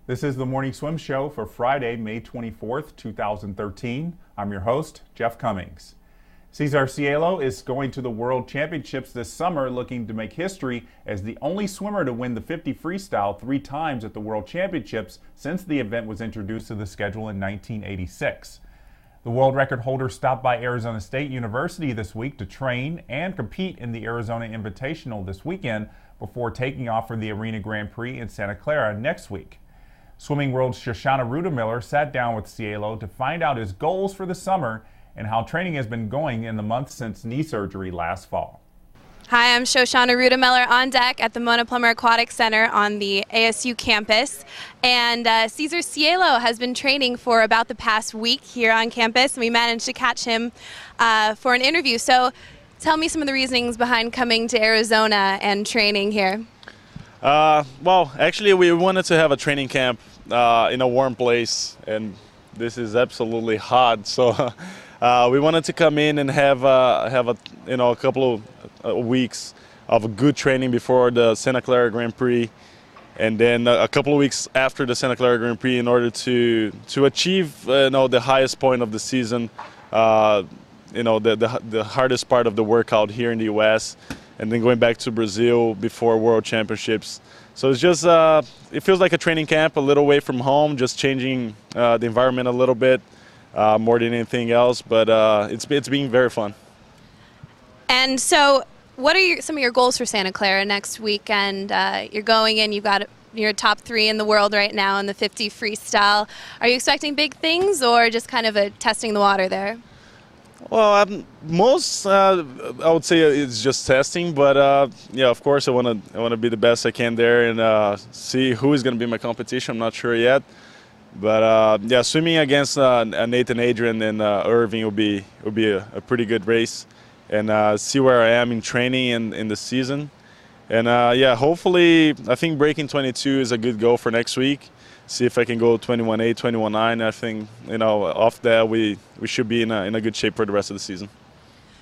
This is the Morning Swim Show for Friday, May 24th, 2013. I'm your host, Jeff Cummings. Cesar Cielo is going to the World Championships this summer, looking to make history as the only swimmer to win the 50 freestyle 3 times at the World Championships since the event was introduced to the schedule in 1986. The world record holder stopped by Arizona State University this week to train and compete in the Arizona Invitational this weekend before taking off for the Arena Grand Prix in Santa Clara next week. Swimming world's Shoshanna Rutemiller sat down with Cielo to find out his goals for the summer and how training has been going in the months since knee surgery last fall. Hi, I'm Shoshanna Rutemiller on deck at the Mona Plummer Aquatic Center on the ASU campus. And Cesar Cielo has been training for about the past week here on campus, and we managed to catch him for an interview. So tell me some of the reasonings behind coming to Arizona and training here. Well, actually, we wanted to have a training camp in a warm place, and this is absolutely hot. So we wanted to come in and have a couple of weeks of good training before the Santa Clara Grand Prix, and then a couple of weeks after the Santa Clara Grand Prix in order to achieve the highest point of the season, the hardest part of the workout here in the U.S. and then going back to Brazil before World Championships. So it's just, it feels like a training camp, a little away from home, just changing the environment a little bit more than anything else, but it's been very fun. And so what are some of your goals for Santa Clara next weekend? You're going in, you've got your top 3 in the world right now in the 50 freestyle. Are you expecting big things or just kind of a testing the water there? Well, I would say it's just testing, but yeah, of course I want to be the best I can there and see who is going to be my competition. I'm not sure yet, but yeah, swimming against Nathan, Adrian, and Irving will be a pretty good race, and see where I am in training and in the season, and yeah, hopefully I think breaking 22 is a good goal for next week. See if I can go 21.8, 21.9. I think, off that we should be in a good shape for the rest of the season.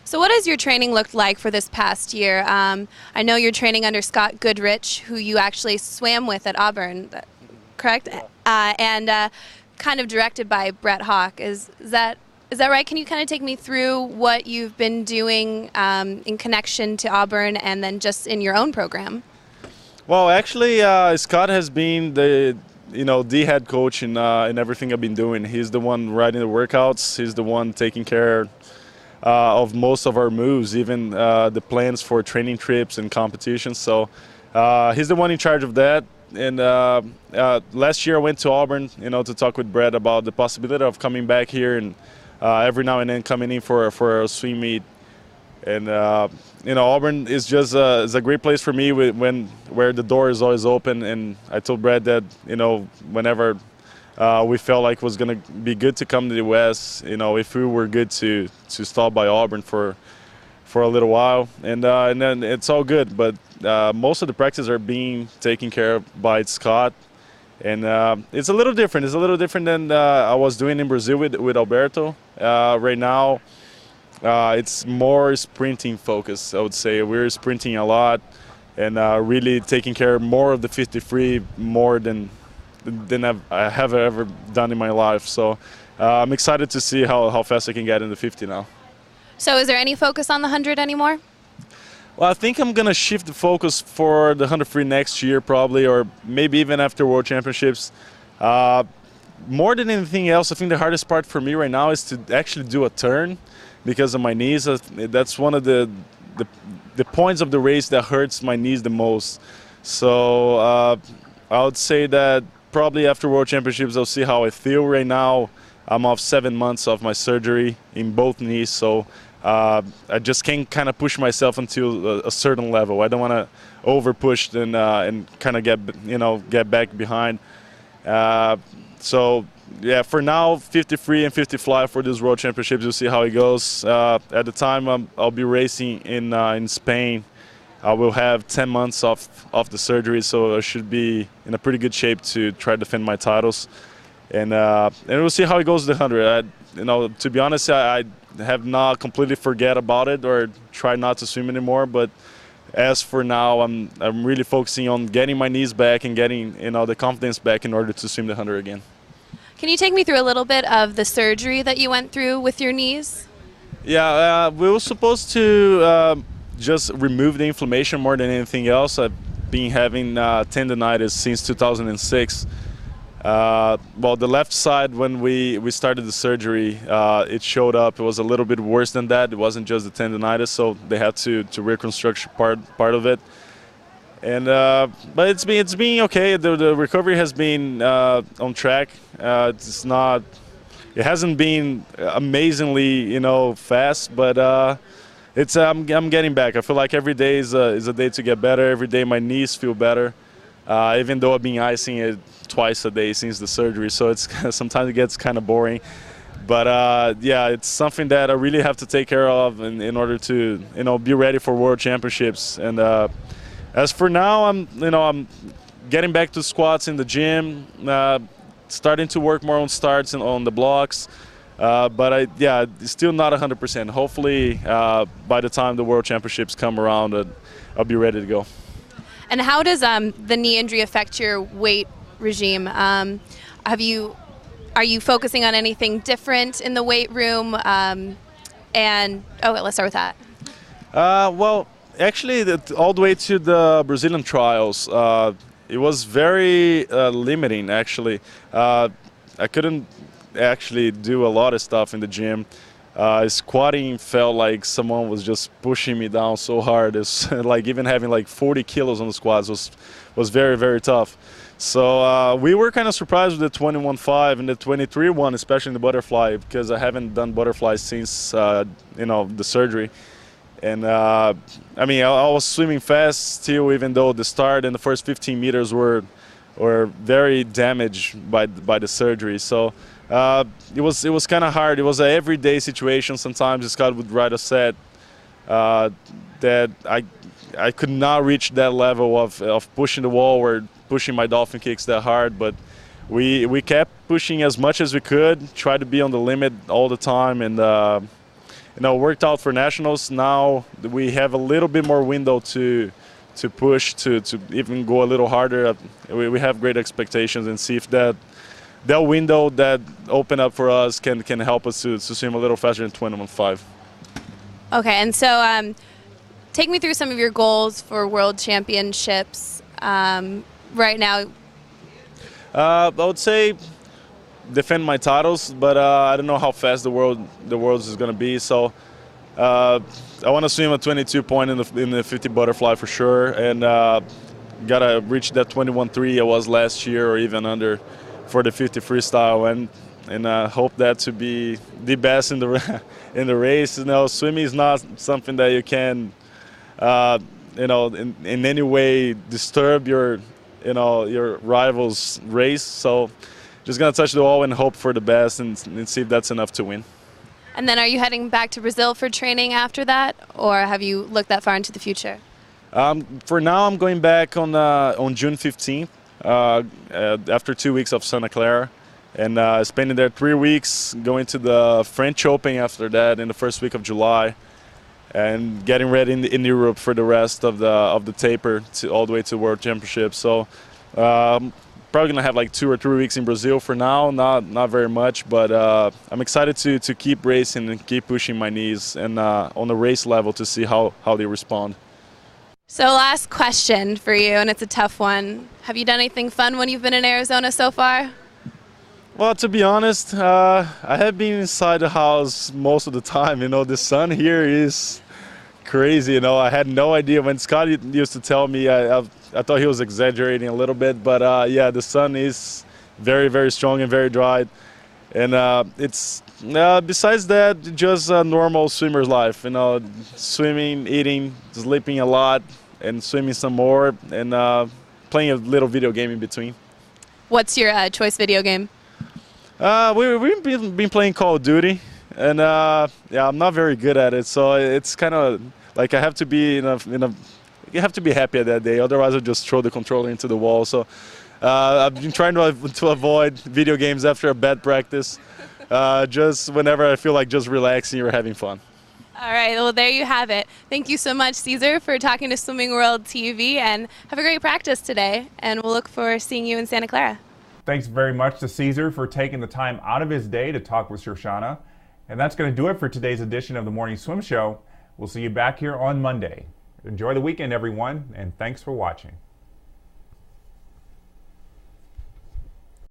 So what has your training looked like for this past year? I know you're training under Scott Goodrich, who you actually swam with at Auburn, correct? And kind of directed by Brett Hawke. Is that right? Can you kind of take me through what you've been doing in connection to Auburn and then just in your own program? Well, actually, Scott has been the head coach in everything I've been doing. He's the one writing the workouts. He's the one taking care of most of our moves, even the plans for training trips and competitions. So he's the one in charge of that. And last year I went to Auburn, to talk with Brett about the possibility of coming back here and every now and then coming in for a swim meet. And Auburn is just is a great place for me where the door is always open. And I told Brad that whenever we felt like it was going to be good to come to the U.S., if we were good to stop by Auburn for a little while, and then it's all good. But most of the practices are being taken care of by Scott, and it's a little different. It's a little different than I was doing in Brazil with Alberto. Right now, it's more sprinting focused, I would say. We're sprinting a lot and really taking care more of the 53 more than I have ever done in my life. So I'm excited to see how fast I can get in the 50 now. So is there any focus on the 100 anymore? Well, I think I'm going to shift the focus for the 100 free next year probably, or maybe even after World Championships. More than anything else, I think the hardest part for me right now is to actually do a turn because of my knees. That's one of the points of the race that hurts my knees the most. So I would say that probably after World Championships I'll see how I feel. Right now I'm off 7 months of my surgery in both knees, so I just can't kind of push myself until a certain level. I don't want to over push and kind of get back behind. So yeah, for now, 50 free and 50 fly for this World Championships. We'll see how it goes. At the time I'll be racing in Spain. I will have 10 months off the surgery, so I should be in a pretty good shape to try to defend my titles. And we'll see how it goes with the 100. To be honest, I have not completely forget about it or try not to swim anymore, but as for now, I'm really focusing on getting my knees back and getting, you know, the confidence back in order to swim the 100 again. Can you take me through a little bit of the surgery that you went through with your knees? Yeah, we were supposed to just remove the inflammation more than anything else. I've been having tendonitis since 2006. Well, the left side, when we started the surgery, it showed up. It was a little bit worse than that. It wasn't just the tendonitis, so they had to reconstruct part of it. And but it's been okay. The recovery has been on track. It hasn't been amazingly, you know, fast, but I'm getting back. I feel like every day is a day to get better. Every day my knees feel better. Even though I've been icing it twice a day since the surgery, so it's sometimes it gets kind of boring. But yeah, it's something that I really have to take care of in order to, you know, be ready for World Championships. And as for now, I'm getting back to squats in the gym, starting to work more on starts and on the blocks. But yeah, it's still not 100%. Hopefully, by the time the World Championships come around, I'll be ready to go. And how does the knee injury affect your weight regime? Are you focusing on anything different in the weight room? Let's start with that. Well, actually, all the way to the Brazilian trials, it was very limiting. Actually, I couldn't actually do a lot of stuff in the gym. Squatting felt like someone was just pushing me down so hard. It's like even having like 40 kilos on the squats was very, very tough. So we were kind of surprised with the 21.5 and the 23.1, especially in the butterfly, because I haven't done butterflies since you know, the surgery. And I mean, I was swimming fast still, even though the start and the first 15 meters were very damaged by the surgery. So it was kind of hard. It was an everyday situation. Sometimes Scott would write a set that I could not reach that level of pushing the wall or pushing my dolphin kicks that hard. But we kept pushing as much as we could, tried to be on the limit all the time, and you know, worked out for nationals. Now we have a little bit more window to push, to even go a little harder. We have great expectations, and see if that window that opened up for us can help us to swim a little faster than 21.5. Okay, and so take me through some of your goals for World Championships right now. I would say defend my titles, but I don't know how fast the world is going to be. So I want to swim a 22 point in the 50 butterfly for sure, and gotta reach that 21.3 I was last year, or even under, for the 50 freestyle, and hope that to be the best in the race. You know, swimming is not something that you can you know, in any way disturb your rival's race. So just gonna touch the wall and hope for the best, and see if that's enough to win. And then are you heading back to Brazil for training after that, or have you looked that far into the future? For now, I'm going back on June 15th after 2 weeks of Santa Clara, and spending there 3 weeks, going to the French Open after that in the first week of July, and getting ready in Europe for the rest of the taper all the way to World Championships. So probably gonna have like 2 or 3 weeks in Brazil for now. Not very much, but I'm excited to keep racing and keep pushing my knees, and on the race level to see how they respond. So last question for you, and it's a tough one. Have you done anything fun when you've been in Arizona so far? Well, to be honest, I have been inside the house most of the time. You know, the sun here is crazy. You know, I had no idea. When Scott used to tell me, I thought he was exaggerating a little bit. But yeah, the sun is very, very strong and very dry. And it's besides that, just a normal swimmer's life. You know, swimming, eating, sleeping a lot, and swimming some more, and playing a little video game in between. What's your choice video game? We've been playing Call of Duty, and yeah, I'm not very good at it, so it's kind of like I have to be you have to be happy at that day, otherwise I'll just throw the controller into the wall. So I've been trying to avoid video games after a bad practice, just whenever I feel like just relaxing or having fun. All right, well, there you have it. Thank you so much, Cesar, for talking to Swimming World TV, and have a great practice today, and we'll look for seeing you in Santa Clara. Thanks very much to Cesar for taking the time out of his day to talk with Shoshanna. And that's going to do it for today's edition of the Morning Swim Show. We'll see you back here on Monday. Enjoy the weekend, everyone, and thanks for watching.